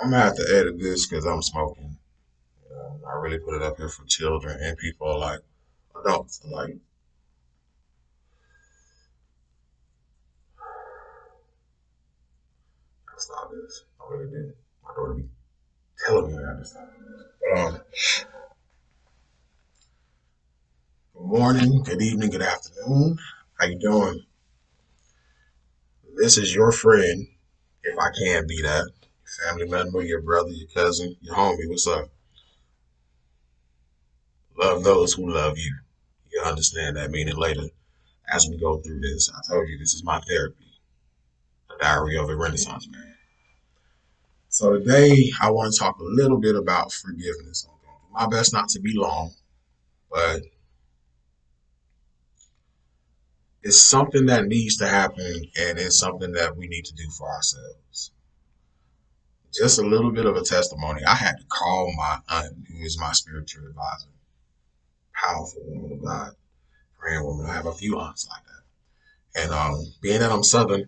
I'm gonna have to edit this because I'm smoking. I really put it up here for children and people like adults. Like, I stop this. I really did. My daughter be telling me I have to stop this. Good morning, good evening, good afternoon. How you doing? This is your friend, if I can be that. Your family member, your brother, your cousin, your homie. What's up? Love those who love you. You'll understand that meaning later as we go through this. I told you this is my therapy, the diary of a Renaissance man. So today I want to talk a little bit about forgiveness. I'm going to do my best not to be long, but it's something that needs to happen and it's something that we need to do for ourselves. Just a little bit of a testimony. I had to call my aunt, who is my spiritual advisor, powerful woman of God, praying woman. I have a few aunts like that. And being that I'm Southern,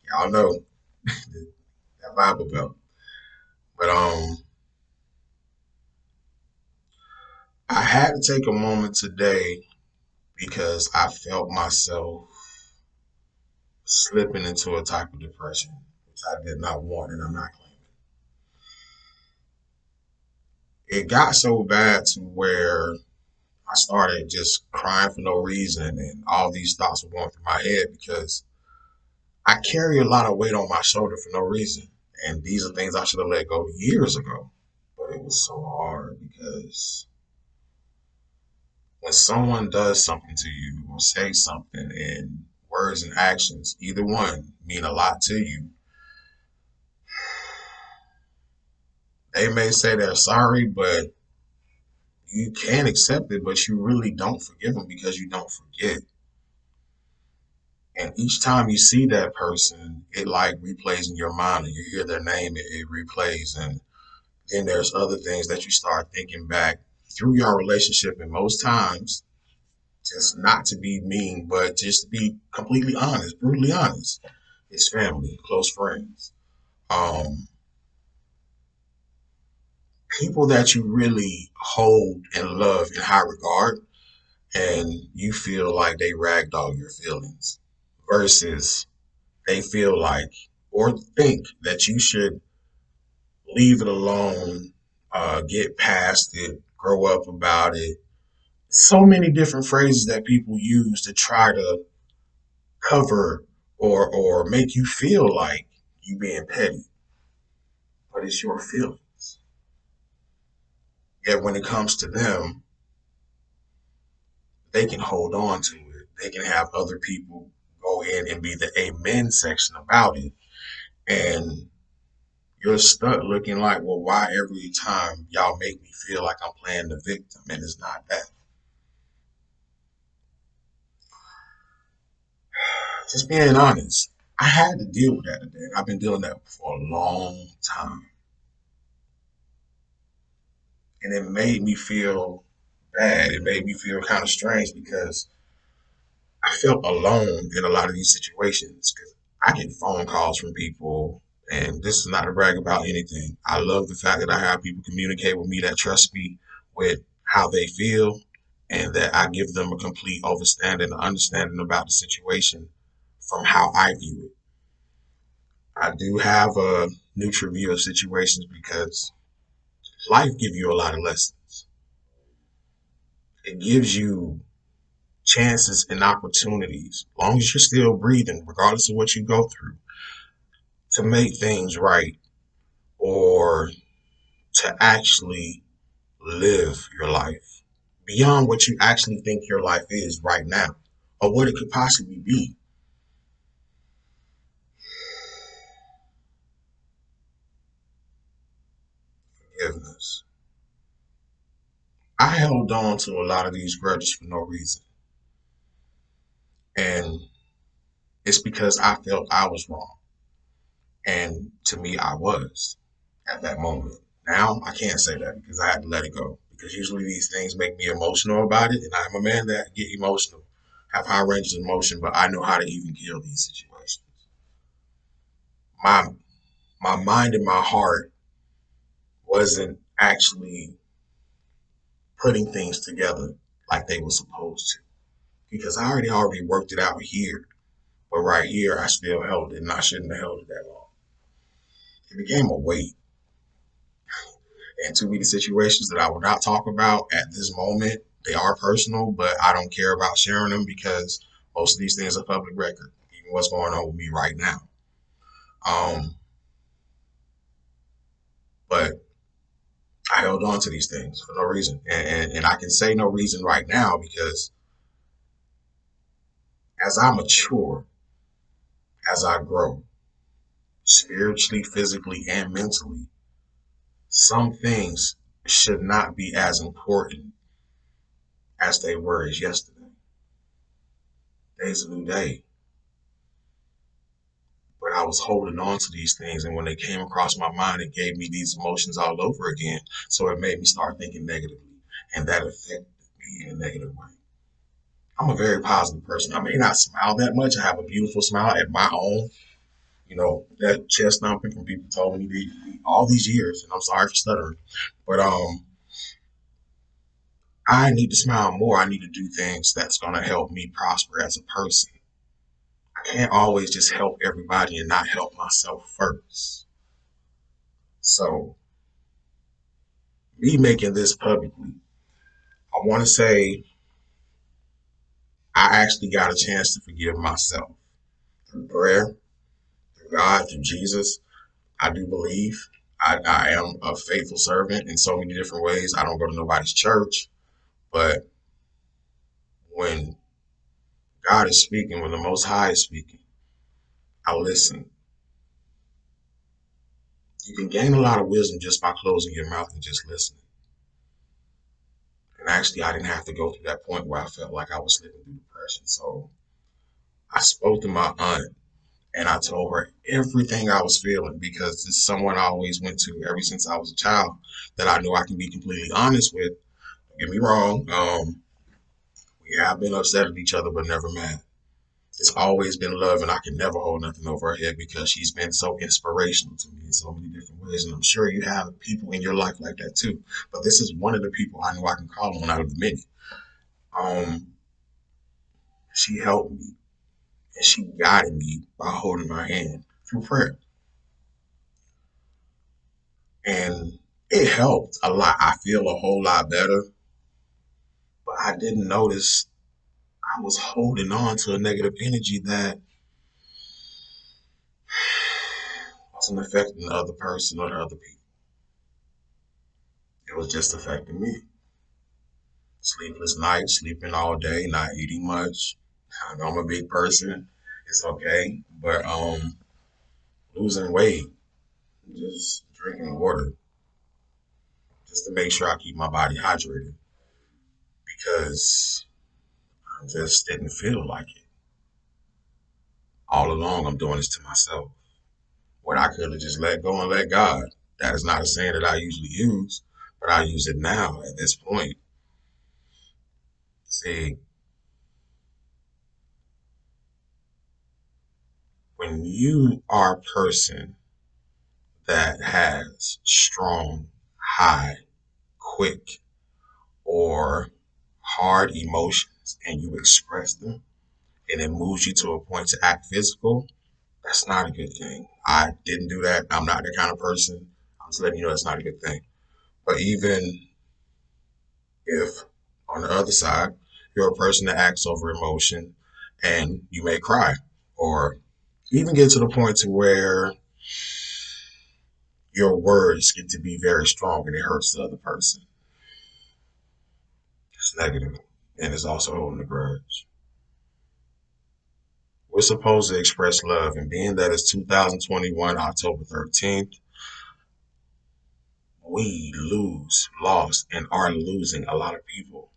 y'all know that Bible belt. But I had to take a moment today because I felt myself slipping into a type of depression, which I did not want and I'm not claiming. It got so bad to where I started just crying for no reason and all these thoughts were going through my head because I carry a lot of weight on my shoulder for no reason. And these are things I should have let go years ago. But it was so hard because when someone does something to you or says something and words and actions, either one mean a lot to you. They may say they're sorry, but you can accept it, but you really don't forgive them because you don't forget. And each time you see that person, it like replays in your mind, and you hear their name, it replays. And then there's other things that you start thinking back through your relationship. And most times, just not to be mean, but just to be completely honest, brutally honest, it's family, close friends, um, people that you really hold and love in high regard, and you feel like they ragdoll your feelings versus they feel like or think that you should leave it alone, get past it, grow up about it. So many different phrases that people use to try to cover or make you feel like you being petty, but it's your feelings. Yet when it comes to them, they can hold on to it. They can have other people go in and be the amen section about it. And you're stuck looking like, well, why every time y'all make me feel like I'm playing the victim? And it's not that. Just being honest, I had to deal with that today. I've been dealing with that for a long time. And it made me feel bad. It made me feel kind of strange because I felt alone in a lot of these situations because I get phone calls from people, and this is not to brag about anything. I love the fact that I have people communicate with me that trust me with how they feel and that I give them a complete understanding, understanding about the situation from how I view it. I do have a neutral view of situations because life gives you a lot of lessons. It gives you chances and opportunities, as long as you're still breathing, regardless of what you go through, to make things right or to actually live your life beyond what you actually think your life is right now or what it could possibly be. Forgiveness. I held on to a lot of these grudges for no reason. And it's because I felt I was wrong. And to me, I was at that moment. Now, I can't say that because I had to let it go. Because usually these things make me emotional about it. And I'm a man that get emotional, have high ranges of emotion, but I know how to even kill these situations. My my mind and my heart wasn't actually putting things together like they were supposed to. Because I already worked it out here. But right here, I still held it, and I shouldn't have held it that long. It became a weight. And too many situations that I will not talk about at this moment. They are personal, but I don't care about sharing them because most of these things are public record, even what's going on with me right now. Um, but I held on to these things for no reason. And I can say no reason right now because as I mature, as I grow, spiritually, physically, and mentally, some things should not be as important as they were as yesterday. Today's a new day. But I was holding on to these things, and when they came across my mind, it gave me these emotions all over again. So it made me start thinking negatively, and that affected me in a negative way. I'm a very positive person. I may not smile that much. I have a beautiful smile at my own. You know, that chest thumping from people told me all these years, and I'm sorry for stuttering, but I need to smile more. I need to do things that's going to help me prosper as a person. I can't always just help everybody and not help myself first. So, me making this publicly, I want to say I actually got a chance to forgive myself through prayer, through God, through Jesus. I do believe I am a faithful servant in so many different ways. I don't go to nobody's church, but when God is speaking, when the Most High is speaking, I listen. You can gain a lot of wisdom just by closing your mouth and just listening. And actually, I didn't have to go through that point where I felt like I was slipping through depression. So I spoke to my aunt and I told her everything I was feeling because it's someone I always went to ever since I was a child that I know I can be completely honest with. Don't get me wrong. We have been upset at each other, but never mad. It's always been love, and I can never hold nothing over her head because she's been so inspirational to me in so many different ways. And I'm sure you have people in your life like that too. But this is one of the people I know I can call on out of the many. Um, she helped me and she guided me by holding my hand through prayer. And it helped a lot. I feel a whole lot better, but I didn't notice I was holding on to a negative energy that wasn't affecting the other person or the other people. It was just affecting me. Sleepless nights, sleeping all day, not eating much. I know I'm a big person. It's okay. But losing weight, just drinking water, just to make sure I keep my body hydrated because I just didn't feel like it. All along I'm doing this to myself. When I could have just let go and let God. That is not a saying that I usually use, but I use it now at this point. See, when you are a person that has strong, high, quick, or hard emotions and you express them and it moves you to a point to act physical, that's not a good thing. I didn't do that. I'm not that kind of person. I'm just letting you know that's not a good thing. But even if on the other side, you're a person that acts over emotion and you may cry or even get to the point to where your words get to be very strong and it hurts the other person. It's negative and it's also holding a grudge. We're supposed to express love, and being that it's 2021, October 13th, we lost, and are losing a lot of people.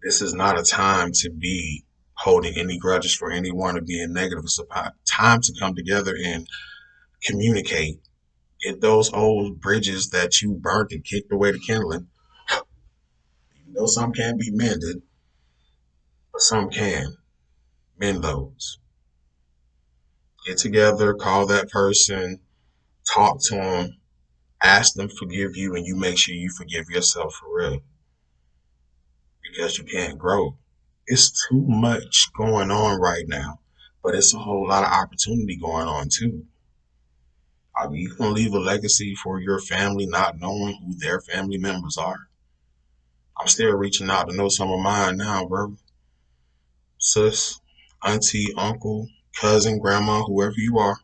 This is not a time to be holding any grudges for anyone or being negative. It's a time to come together and communicate. Get those old bridges that you burnt and kicked away to kindling, even though some can't be mended, but some can mend those. Get together, call that person, Talk to them, ask them to forgive you, and you make sure you forgive yourself for real because you can't grow. It's too much going on right now, but it's a whole lot of opportunity going on too. Are you gonna leave a legacy for your family not knowing who their family members are? I'm still reaching out to know some of mine now, bro. Sis, auntie, uncle, cousin, grandma, whoever you are,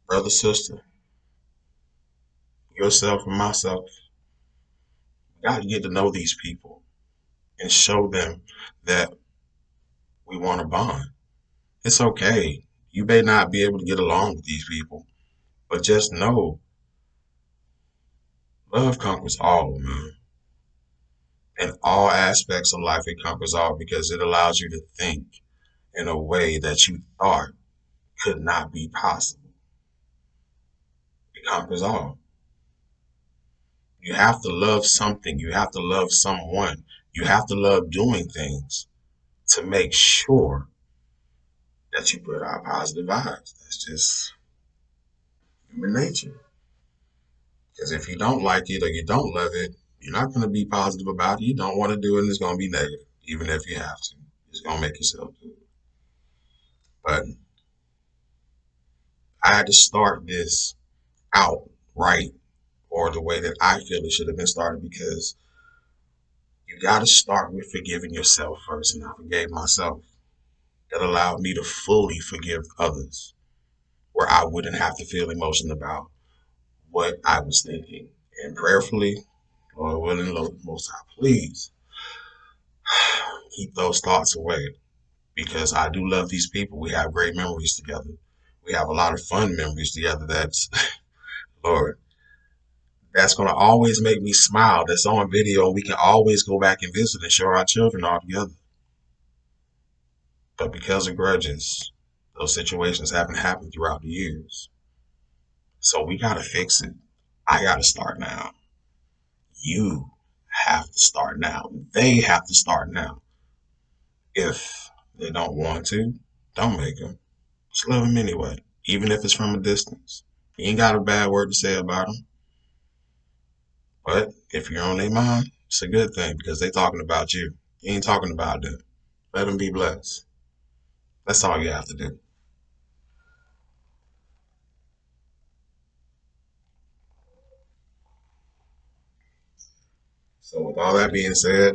brother, sister, yourself, and myself. We got to get to know these people and show them that we want to bond. It's okay. You may not be able to get along with these people, but just know love conquers all, man. In all aspects of life, it conquers all because it allows you to think in a way that you thought could not be possible. It conquers all. You have to love something. You have to love someone. You have to love doing things to make sure that you put out positive vibes. That's just human nature. Because if you don't like it or you don't love it, you're not going to be positive about it. You don't want to do it, and it's going to be negative, even if you have to. It's going to make yourself do it. But I had to start this out right, or the way that I feel it should have been started, because you got to start with forgiving yourself first. And I forgave myself. That allowed me to fully forgive others, where I wouldn't have to feel emotion about what I was thinking. And prayerfully, Lord willing, Lord Most High, please keep those thoughts away because I do love these people. We have great memories together. We have a lot of fun memories together. That's, Lord, that's going to always make me smile. That's on video. We can always go back and visit and show our children all together. But because of grudges, those situations haven't happened throughout the years. So we got to fix it. I got to start now. You have to start now. They have to start now. If they don't want to, don't make them. Just love them anyway, even if it's from a distance. You ain't got a bad word to say about them. But if you're on their mind, it's a good thing because they talking about you. You ain't talking about them. Let them be blessed. That's all you have to do. So with all that being said,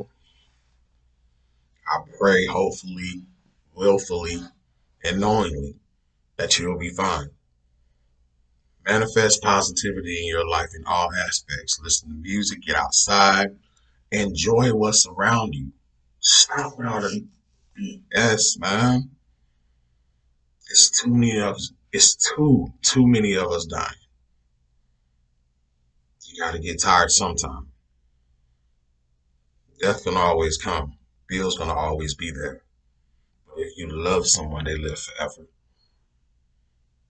I pray, hopefully, willfully, and knowingly that you'll be fine. Manifest positivity in your life in all aspects. Listen to music, get outside, enjoy what's around you. Stop with all the BS, man. It's too many of us. It's too many of us dying. You gotta get tired sometime. Death can always come. Bill's gonna always be there. But if you love someone, they live forever.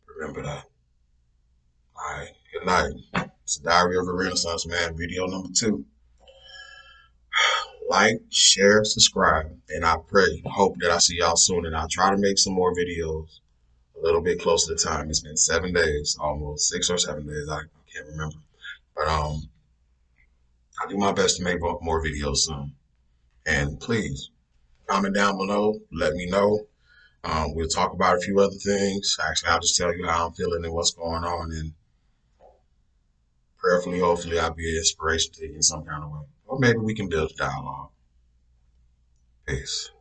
Remember that. All right. Good night. It's the Diary of a Renaissance Man, video number 2. Like, share, subscribe, and I pray, hope that I see y'all soon. And I'll try to make some more videos a little bit closer to time. It's been 7 days, almost 6 or 7 days. I can't remember, but I'll do my best to make more videos soon. And please comment down below. Let me know. We'll talk about a few other things. Actually, I'll just tell you how I'm feeling and what's going on. And prayerfully, hopefully, I'll be an inspiration to you in some kind of way. Or maybe we can build a dialogue. Peace.